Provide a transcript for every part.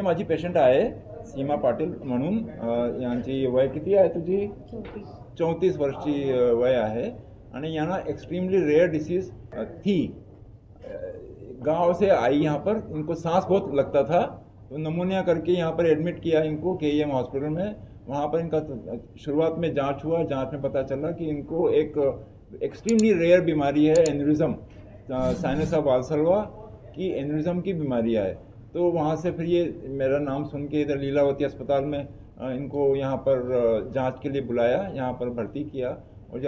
माझी पेशंट आहे सीमा पाटील म्हणून. यांची वय किती आहे तुझी? 34 वर्षची वय आहे आणि यांना एक्सट्रीमली रेयर डिसीज थी. गांव से आई यहाँ पर, इनको सांस बहुत लगता था तो नमूनिया करके यहाँ पर एडमिट किया इनको KEM हॉस्पिटल में. वहाँ पर इनका शुरुआत में जांच हुआ, जांच में पता चला कि इनको एक एक्सट्रीमली रेयर बीमारी है एन्यूरिज्म, साइनस ऑफ वाल्सल्वा की एन्यूरिज्म की बीमारी है. तो वहाँ से फिर ये मेरा नाम सुन के इधर लीलावती अस्पताल में इनको यहाँ पर जांच के लिए बुलाया, यहाँ पर भर्ती किया. और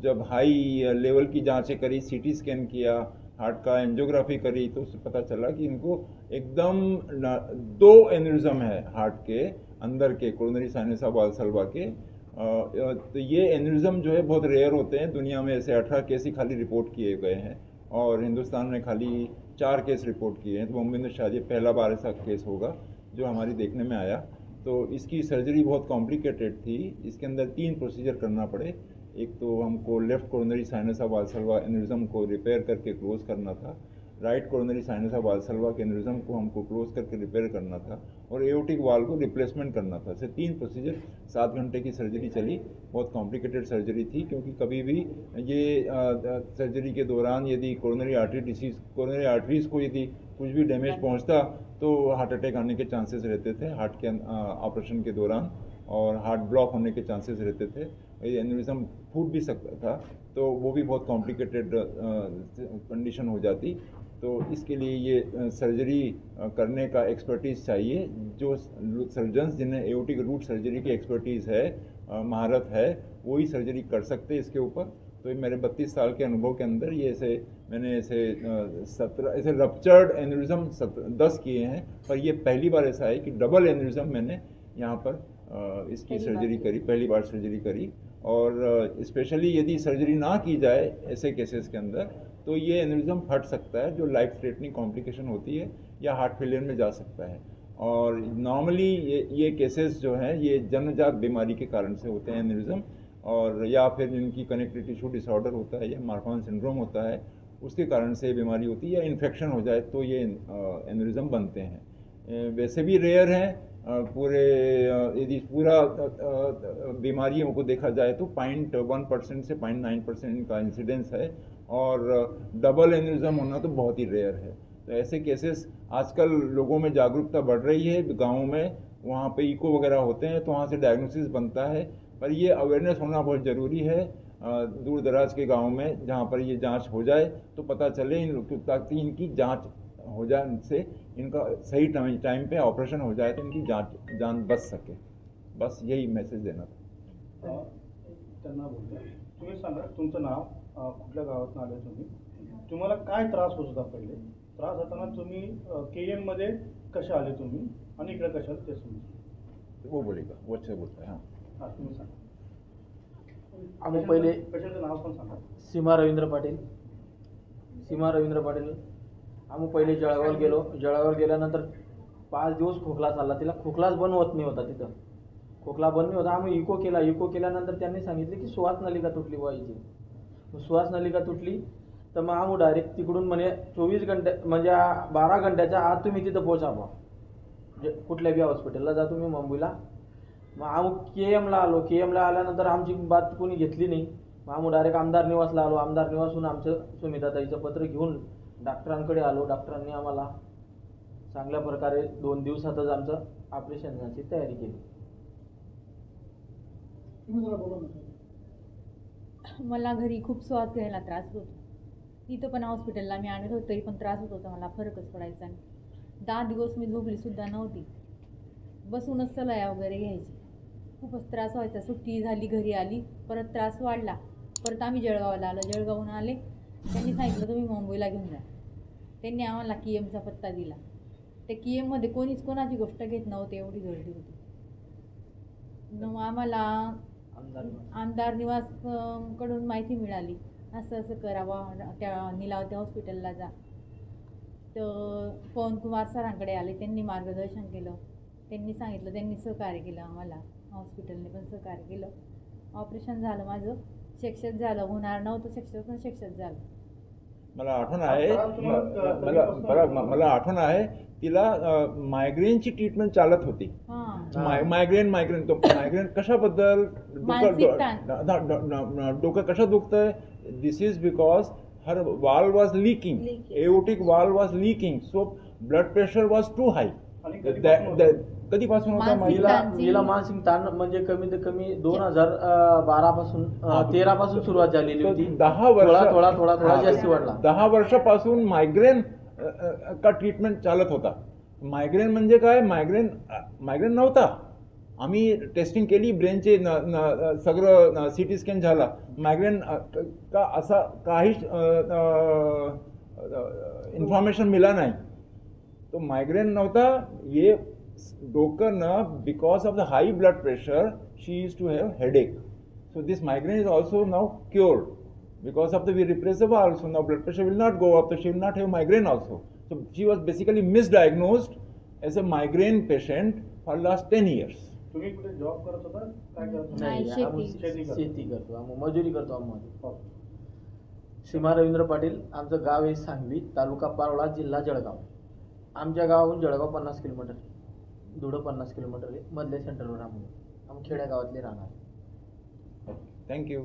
जब हाई लेवल की जांचें करी, CT स्कैन किया, हार्ट का एंजियोग्राफी करी, तो उससे पता चला कि इनको एकदम 2 एन्यूरिज्म है हार्ट के अंदर के, कोरोनरी साइनस ऑफ वाल्सल्वा के. तो ये एन्यूरिज्म जो है बहुत रेयर होते हैं. दुनिया में ऐसे 18 केस ही खाली रिपोर्ट किए गए हैं और हिंदुस्तान में खाली 4 केस रिपोर्ट किए हैं. तो मुंबई में शायद ये पहला बार ऐसा केस होगा जो हमारी देखने में आया. तो इसकी सर्जरी बहुत कॉम्प्लिकेटेड थी. इसके अंदर 3 प्रोसीजर करना पड़े. एक तो हमको left coronary sinus of Valsalva aneurysm को रिपेयर करके क्लोज करना था, right coronary sinus of Valsalva के एन्यूरिज्म को हमको क्लोज करके रिपेयर करना था, और एओर्टिक वाल्व को रिप्लेसमेंट करना था. ऐसे 3 प्रोसीजर, 7 घंटे की सर्जरी चली. बहुत कॉम्प्लिकेटेड सर्जरी थी क्योंकि कभी भी ये सर्जरी के दौरान यदि coronary artery disease, coronary arteries को यदि कुछ भी डैमेज पहुंचता तो हार्ट अटैक आने के चांसेस रहते थे हार्ट के ऑपरेशन के दौरान, और हार्ट ब्लॉक होने के चांसेस रहते थे. एन्यूरिज्म फूट भी सकता था तो वो भी बहुत कॉम्प्लिकेटेड कंडीशन हो जाती. तो इसके लिए ये सर्जरी करने का एक्सपर्टीज़ चाहिए. जो सर्जन्स जिन्हें एओर्टिक रूट सर्जरी की एक्सपर्टीज़ है, महारत है, वही सर्जरी कर सकते हैं इसके ऊपर. तो मेरे 32 साल के अनुभव के अंदर ये मैंने 17 ऐसे रप्चर्ड एन्यूरिज्म 10 किए हैं, पर ये पहली बार ऐसा है कि डबल एन्यूरिज्म मैंने यहाँ पर इसकी सर्जरी करी, पहली बार सर्जरी करी. और स्पेशली यदि सर्जरी ना की जाए ऐसे केसेस के अंदर तो ये एन्यूरिज्म फट सकता है, जो लाइफ थ्रेटनिंग कॉम्प्लिकेशन होती है, या हार्ट फेलियर में जा सकता है. और नॉर्मली ये केसेस जो हैं ये जन्मजात बीमारी के कारण से होते हैं एन्यूरिज्म, और या फिर जिनकी कनेक्टिव टिश्यू डिसऑर्डर होता है या मार्फान सिंड्रोम होता है उसके कारण से बीमारी होती है, या इन्फेक्शन हो जाए तो ये एन्यूरिज्म बनते हैं. वैसे भी रेयर हैं. पूरे यदि पूरा बीमारियों को देखा जाए तो 0.1% से 0.9% का इंसिडेंस है, और डबल एन्यूरिज्म होना तो बहुत ही रेयर है. तो ऐसे केसेस आजकल लोगों में जागरूकता बढ़ रही है. गाँव में वहाँ पे इको वगैरह होते हैं तो वहाँ से डायग्नोसिस बनता है, पर ये अवेयरनेस होना बहुत ज़रूरी है. दूर दराज के गाँव में जहाँ पर ये जांच हो जाए तो पता चले ताकि इनकी जांच हो जाए, से इनका सही टाइम पे ऑपरेशन हो जाए तो इनकी जान बच सके. बस यही मैसेज देना था. त्यांना बोलतो, तुम्ही सांगा तुमचं नाव, कुठल्या गावातून आले तुम्ही, तुम्हाला काय त्रास होत होता, पहिले त्रास होताना तुम्ही KEM मध्ये कसे आले तुम्ही आणि इकडे कशाला ते समजून. वो बोलेगा, वो अच्छा बोलता है. हां तुम्ही सांगा. आम्ही पहिले पेशंटचं नाव पण सांगा. सीमा रवींद्र पाटील. आम्ही पहिले जळगावला गेलो. जळगावला गेल्यानंतर 5 दिवस खोकला चालला. तिला खोकलाच बंद होत नाही होता. तिथं खोकला बंद नाही होता. आम्ही इको केल्यानंतर त्यांनी सांगितले की श्वास नलिका तुटली व्हायची. श्वास नलिका तुटली तर मग आम्ही डायरेक्ट तिकडून म्हणे 24 घंटे म्हणजे 12 घंट्याच्या आत तुम्ही तिथं पोहोचा बा, कुठल्याही हॉस्पिटलला जा तुम्ही मुंबईला. मग आम्ही KEMला आलो. KEMला आल्यानंतर आमची बात कोणी घेतली नाही. मग आम्ही डायरेक्ट आमदार निवासला आलो. आमदार निवासून आमचं सुमिताताईचं पत्र घेऊन डॉक्टरांकडे आलो. डॉक्टरांनी आम्हाला चांगल्या प्रकारे 2 दिवसातच आमचं ऑपरेशनची तयारी केली. मला घरी खूप श्वास घ्यायला त्रास होतो. इथं पण हॉस्पिटलला मी आणत होतो तरी पण त्रास होत होता. मला फरकच पडायचा नाही. 10 दिवस मी झोपलीसुद्धा नव्हती. बसूनच सलाया वगैरे घ्यायची. खूपच त्रास व्हायचा. सुट्टी झाली, घरी आली, परत त्रास वाढला. परत आम्ही जळगावला आलो. जळगावहून आले, त्यांनी सांगितलं तुम्ही मुंबईला घेऊन जा. त्यांनी आम्हाला KEMचा पत्ता दिला. त्या KEMमध्ये कोणीच कोणाची गोष्ट घेत नव्हते, एवढी गर्दी होती. मग आम्हाला आमदार निवास कडून माहिती मिळाली, असं असं करावं, त्या नीलावती हॉस्पिटलला जा. तर पवन कुमार सरांकडे आले. त्यांनी मार्गदर्शन केलं. त्यांनी सांगितलं, त्यांनी सहकार्य केलं आम्हाला. हॉस्पिटलने पण सहकार्य केलं. ऑपरेशन झालं माझं. सक्सेस झालं. होणार नव्हतं सक्सेस, पण सक्सेस झालं. मला आठवण आहे त्रास तुम्हाला, मला कधीपासून मला आठवण आहे तिला मायग्रेनची ट्रीटमेंट चालत होती. हां मायग्रेन तो मायग्रेन कशाबद्दल मानसिक ताण. डोकं कसं दुखतंय. दिस is because her valve was leaking, Leaking. Aortic valve was leaking, so blood pressure was too high. आणि कधीपासून होतं? कधीपासून होता मानसिक महिला ताण. हिला मानसिक ताण म्हणजे कमीत कमी 2012 पासून 13 पासून सुरुवात झालेली होती. 10 वर्ष थोडा जास्ती वाढला. 10 वर्षापासून मायग्रेन का ट्रीटमेंट चालत होता. मायग्रेन म्हणजे काय, मायग्रेन नव्हता. आम्ही टेस्टिंग केली ब्रेनचे, सगळं CT स्कॅन झाला. मायग्रेन का असा काहीच इन्फॉर्मेशन मिळाला नाही. तो मायग्रेन नव्हता. ये डोकं ना, because of the high blood pressure she use to have headache. So this migraine is also now cured. Because of the we repress the valve, so now blood pressure will not go up, so she will not have migraine also. So she was basically misdiagnosed as a migraine patient for last 10 years. तुम्ही कुठे job करत होता, काय करत होता? नाही, नाही, आम्ही शेती करतो. शेती करतो, आम्ही मजुरी करतो. आम्ही हो. सीमा रवींद्र पाटील, आमचं गाव आहे सांगवी, तालुका पारोळा, जिल्हा जळगाव. आमच्या गावाहून जळगाव 50 किलोमीटर, धुळं 50 किलोमीटर आहे. मधल्या सेंटरवर आम्ही खेड्या गावातले राहणार. Thank you.